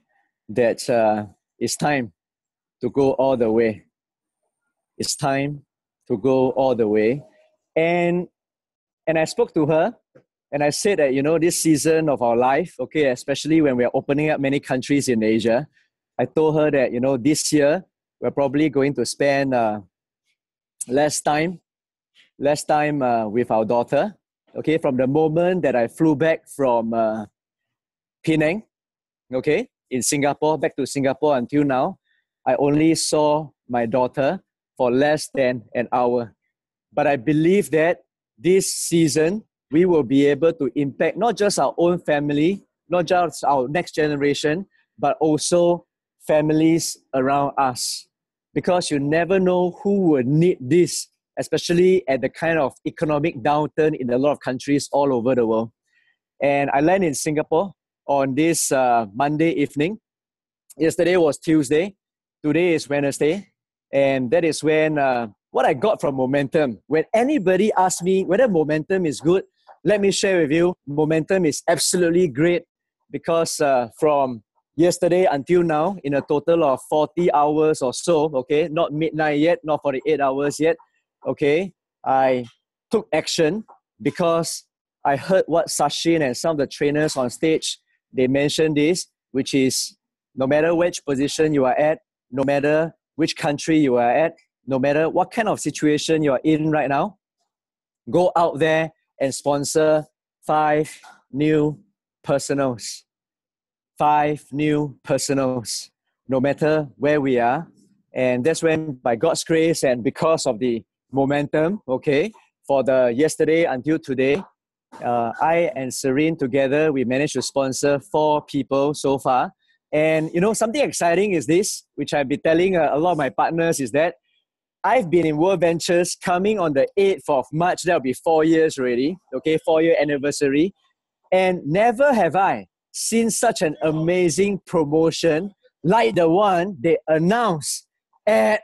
that it's time to go all the way. It's time to go all the way. And I spoke to her and I said that, this season of our life, okay, especially when we're opening up many countries in Asia, I told her that, this year, we're probably going to spend less time with our daughter. Okay, from the moment that I flew back from Penang, okay, in Singapore, back to Singapore until now, I only saw my daughter for less than an hour. But I believe that this season, we will be able to impact not just our own family, not just our next generation, but also families around us. Because you never know who will need this, especially at the kind of economic downturn in a lot of countries all over the world. And I landed in Singapore on this Monday evening. Yesterday was Tuesday. Today is Wednesday. And that is when what I got from momentum. When anybody asks me whether momentum is good, let me share with you, momentum is absolutely great because from yesterday until now, in a total of 40 hours or so, okay, not midnight yet, not 48 hours yet, okay, I took action because I heard what Sachin and some of the trainers on stage, they mentioned this, which is no matter which position you are at, no matter which country you are at, no matter what kind of situation you are in right now, go out there and sponsor 5 new personals. 5 new personals, no matter where we are. And that's when, by God's grace and because of the momentum, okay, for the yesterday until today, I and Serene together, we managed to sponsor 4 people so far. And something exciting is this, which I've been telling a lot of my partners, is that I've been in World Ventures coming on the 8th of March. That'll be 4 years already, okay, 4-year anniversary. And never have I seen such an amazing promotion like the one they announced at,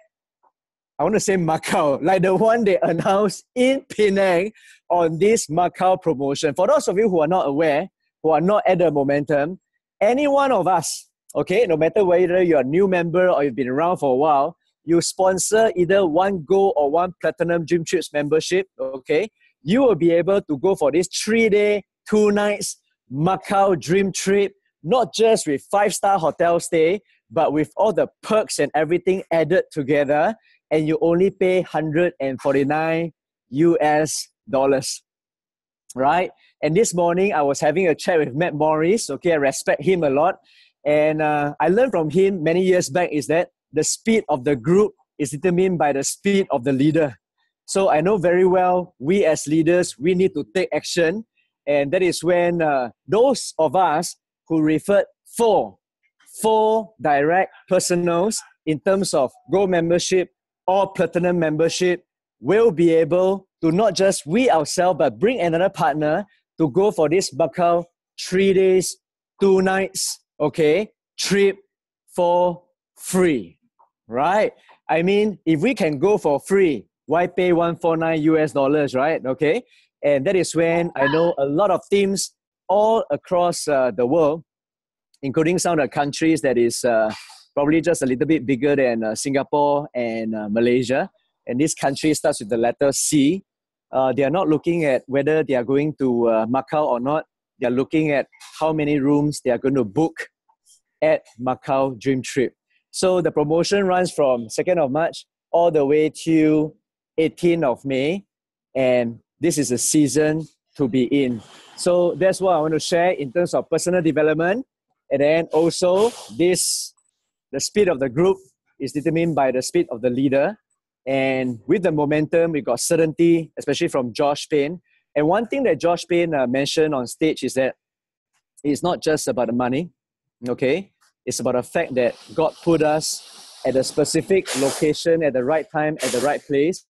I want to say Macau, like the one they announced in Penang on this Macau promotion. For those of you who are not aware, who are not at the momentum, any one of us, okay, no matter whether you're a new member or you've been around for a while, you sponsor either 1 Gold or 1 Platinum Dream Trips membership, okay, you will be able to go for this 3-day, 2 nights Macau dream trip, not just with 5-star hotel stay, but with all the perks and everything added together, and you only pay $149 US, right? And this morning, I was having a chat with Matt Morris, okay, I respect him a lot, and I learned from him many years back is that the speed of the group is determined by the speed of the leader. So I know very well, we as leaders, we need to take action. And that is when those of us who referred 4 direct personals in terms of Gold membership or Platinum membership will be able to not just we ourselves, but bring another partner to go for this Macau 3 days, 2 nights, okay, trip for free, right? I mean, if we can go for free, why pay $149 US, right? Okay. And that is when I know a lot of teams all across the world, including some of the countries that is probably just a little bit bigger than Singapore and Malaysia. And this country starts with the letter C. They are not looking at whether they are going to Macau or not. They are looking at how many rooms they are going to book at Macau Dream Trip. So the promotion runs from 2nd of March all the way to 18th of May. And this is a season to be in. So that's what I want to share in terms of personal development. And then also the speed of the group is determined by the speed of the leader. And with the momentum, we got certainty, especially from Josh Payne. And one thing that Josh Payne mentioned on stage is that it's not just about the money, okay? It's about the fact that God put us at a specific location, at the right time, at the right place,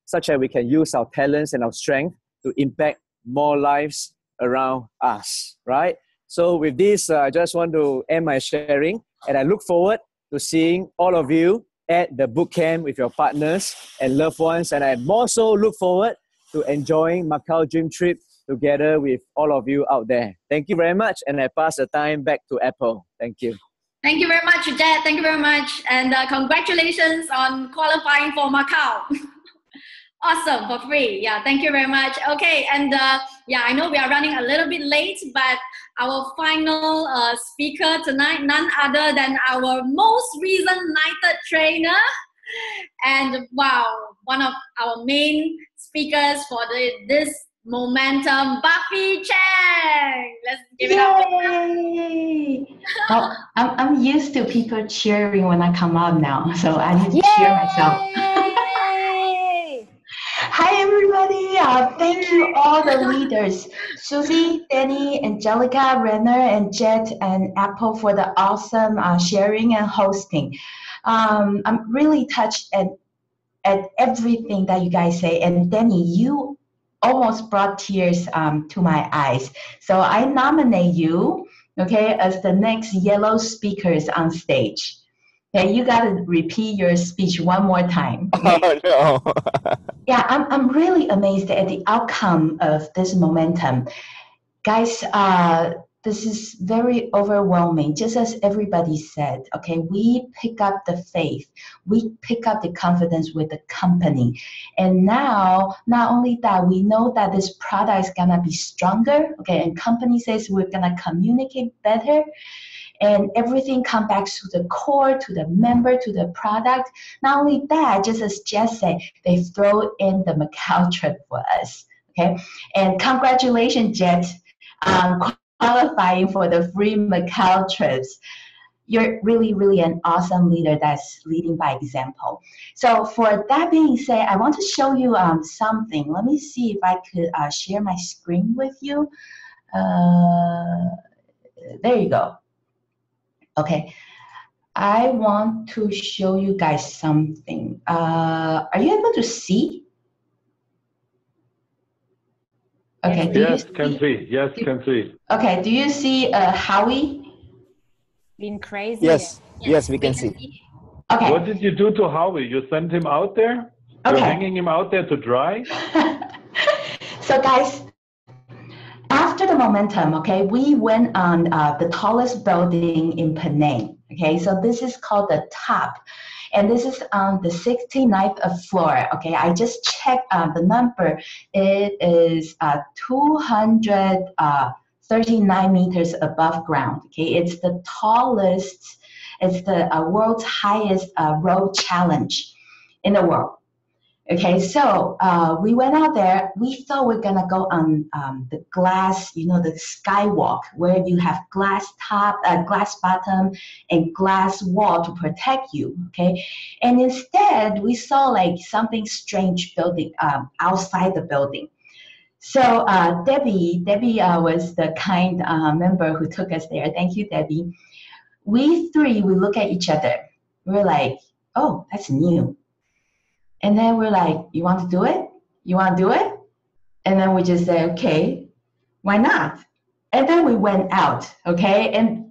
such that we can use our talents and our strength to impact more lives around us, right? So with this, I just want to end my sharing, and I look forward to seeing all of you at the boot camp with your partners and loved ones, and I more so look forward to enjoying Macau Dream Trip together with all of you out there. Thank you very much, and I pass the time back to Apple. Thank you. Thank you very much, Jet. Thank you very much. And congratulations on qualifying for Macau. Awesome, for free. Yeah, thank you very much. Okay, and yeah, I know we are running a little bit late, but our final speaker tonight, none other than our most recent knighted trainer, and wow, one of our main speakers for this momentum, Buffy Chang. Let's give it up. Yay! Oh, I'm used to people cheering when I come up now, so I need to cheer myself. Hi, everybody. Thank you, all the leaders, Susy, Denny, Angelika, Renner, and Jet, and Apple for the awesome sharing and hosting. I'm really touched at everything that you guys say. And Denny, you almost brought tears to my eyes. So I nominate you, okay, as the next yellow speakers on stage. Okay, you got to repeat your speech one more time. Okay? Oh, no. Yeah, I'm really amazed at the outcome of this momentum. Guys, this is very overwhelming. Just as everybody said, okay, we pick up the faith, we pick up the confidence with the company. And now, not only that, we know that this product is gonna be stronger, okay, and company says we're gonna communicate better. And everything comes back to the core, to the member, to the product. Not only that, just as Jess said, they throw in the Macau trip for us, okay? And congratulations, Jet, qualifying for the free Macau trips. You're really, really an awesome leader that's leading by example. So for that being said, I want to show you something. Let me see if I could share my screen with you. There you go. Okay, I want to show you guys something. Are you able to see? Okay, Yes, can see. Yes, can see. Okay, do you see Howie? Been crazy. Yes, yes, we can see. Okay. What did you do to Howie? You sent him out there? Okay. You're hanging him out there to dry? So guys, after the momentum, okay, we went on the tallest building in Penang. Okay, so this is called the top. And this is on the 69th floor. Okay, I just checked the number. It is 239 meters above ground. Okay, it's the tallest, it's the world's highest road challenge in the world. Okay, so we went out there. We thought we're gonna go on the glass, you know, the skywalk where you have glass top, glass bottom, and glass wall to protect you. Okay, and instead we saw like something strange building outside the building. So Debbie was the kind member who took us there. Thank you, Debbie. We look at each other. We're like, oh, that's new. And then we're like, you want to do it? You want to do it? And then we just say, okay, why not? And then we went out, okay? And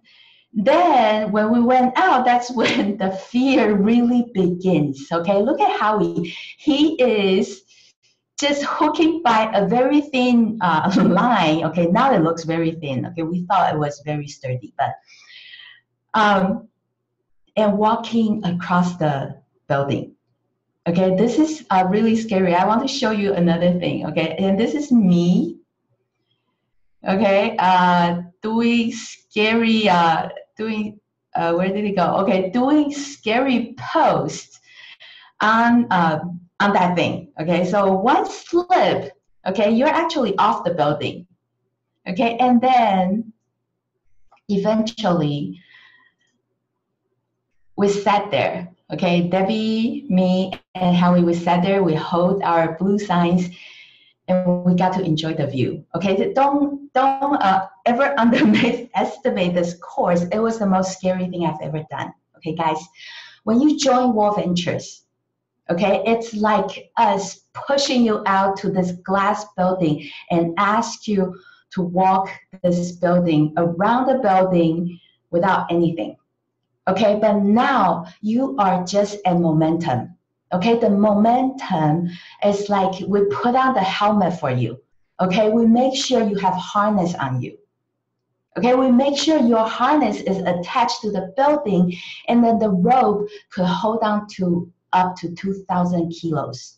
then when we went out, that's when the fear really begins, okay? Look at Howie. He is just hooking by a very thin line, okay? Now it looks very thin, okay? We thought it was very sturdy, but, and walking across the building. Okay, this is really scary. I want to show you another thing, okay? And this is me, okay, doing scary, where did it go? Okay, doing scary posts on that thing, okay? So one slip, okay, you're actually off the building, okay? And then eventually we sat there. Okay, Debbie, me, and Howie, we sat there, we hold our blue signs, and we got to enjoy the view. Okay, don't ever underestimate this course. It was the most scary thing I've ever done. Okay, guys, when you join War Ventures, okay, it's like us pushing you out to this glass building and ask you to walk this building around the building without anything. Okay, but now you are just at momentum. Okay, the momentum is like we put on the helmet for you. Okay, we make sure you have harness on you. Okay, we make sure your harness is attached to the building, and then the rope could hold on to up to 2,000 kilos.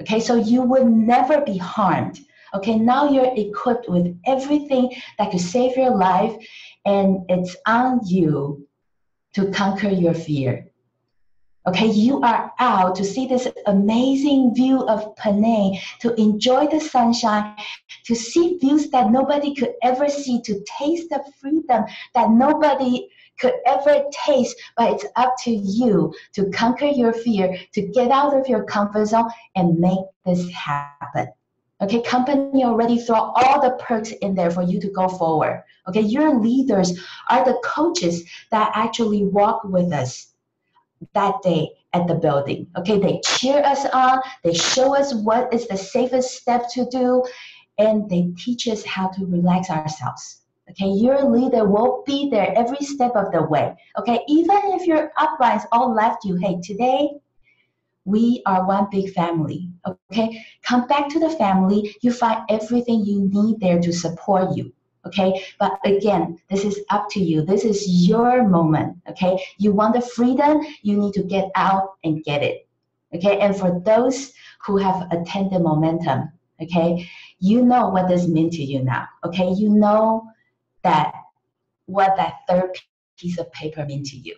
Okay, so you will never be harmed. Okay, now you're equipped with everything that could save your life, and it's on you to conquer your fear. Okay, you are out to see this amazing view of Penang, to enjoy the sunshine, to see views that nobody could ever see, to taste the freedom that nobody could ever taste. But it's up to you to conquer your fear, to get out of your comfort zone and make this happen. Okay, company already throw all the perks in there for you to go forward. Okay, your leaders are the coaches that actually walk with us that day at the building. Okay, they cheer us on, they show us what is the safest step to do, and they teach us how to relax ourselves. Okay, your leader will be there every step of the way. Okay, even if your uplines all left you, hey, today we are one big family. Okay, come back to the family. You find everything you need there to support you. Okay, but again, this is up to you. This is your moment. Okay, you want the freedom, you need to get out and get it. Okay, and for those who have attended Momentum, okay, you know what this means to you now. Okay, you know that what that third piece of paper means to you.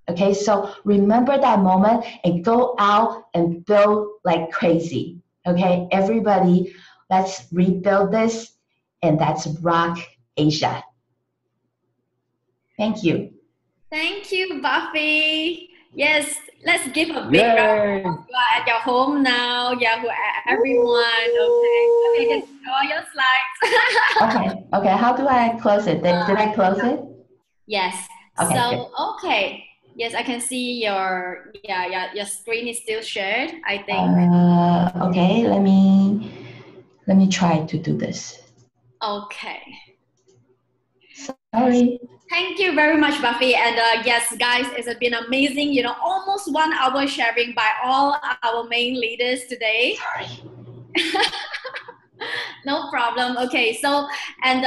Okay, so remember that moment and go out and build like crazy. Okay, everybody, let's rebuild this, and that's rock Asia. Thank you. Thank you, Buffy. Yes, let's give a big round of applause. You are at your home now. Yeah, everyone. Okay, you can draw your slides. Okay. How do I close it? Did I close it? Yes. Okay, So, good. okay. Yes, I can see your screen is still shared, I think. Okay, let me try to do this. Okay. Sorry. Thank you very much, Buffy. And yes, guys, it's been amazing. You know, almost 1 hour sharing by all our main leaders today. Sorry. No problem. Okay, so and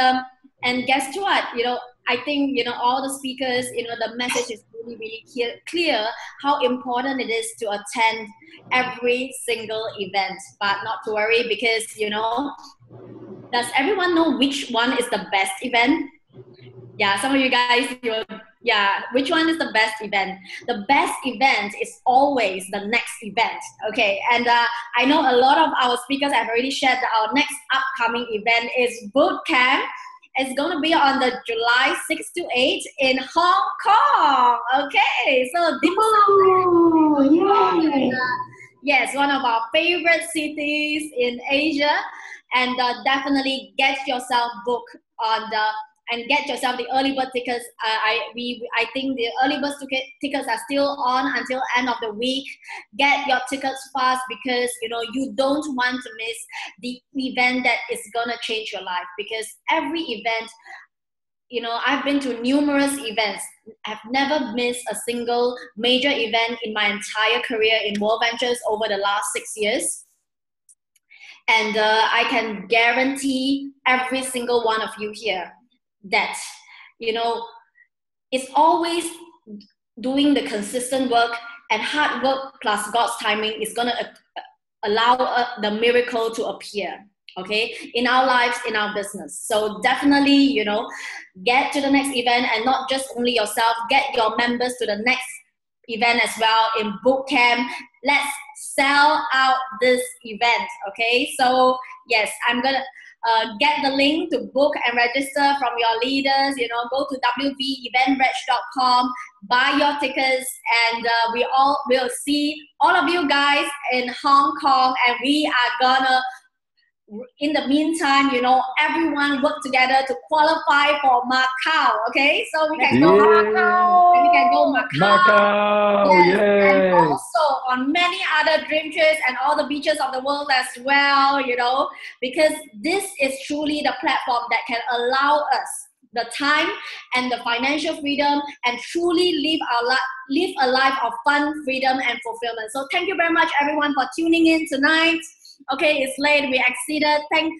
guess what? You know, I think all the speakers. The message is really clear how important it is to attend every single event. But not to worry, because does everyone know which one is the best event? Yeah, some of you guys, which one is the best event? The best event is always the next event, okay? And I know a lot of our speakers have already shared that our next upcoming event is boot camp. It's going to be on the July 6 to 8 in Hong Kong, okay? So yes, one of our favorite cities in Asia, and definitely get yourself booked on and get yourself the early bird tickets. I think the early bird tickets are still on until end of the week. Get your tickets fast, because you don't want to miss the event that is gonna change your life. Because every event, I've been to numerous events. I've never missed a single major event in my entire career in World Ventures over the last 6 years. And I can guarantee every single one of you here that it's always doing the consistent work, and hard work plus God's timing is going to allow the miracle to appear, okay, in our lives, in our business. So definitely get to the next event, and not just only yourself, get your members to the next event as well in boot camp. Let's sell out this event. Okay, so yes, I'm gonna get the link to book and register from your leaders. You know, go to wveventbrech.com, buy your tickets, and we all will see all of you guys in Hong Kong, and we are gonna, in the meantime, you know, everyone work together to qualify for Macau. Okay, so we can go Macau. We can go Macau. Macau, Yes, and yay! also on many other dream trips and all the beaches of the world as well. You know, because this is truly the platform that can allow us the time and the financial freedom and truly live a life of fun, freedom, and fulfillment. So thank you very much, everyone, for tuning in tonight. Okay, it's late, we exceeded. Thank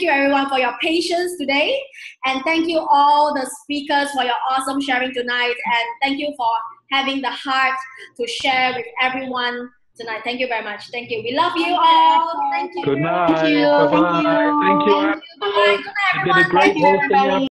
you everyone for your patience today, and thank you all the speakers for your awesome sharing tonight, and thank you for having the heart to share with everyone tonight. Thank you very much. Thank you. We love you all. Thank you. Good night. Thank you. Bye-bye. Thank you. Bye-bye. Good night, You did a everyone. great hosting.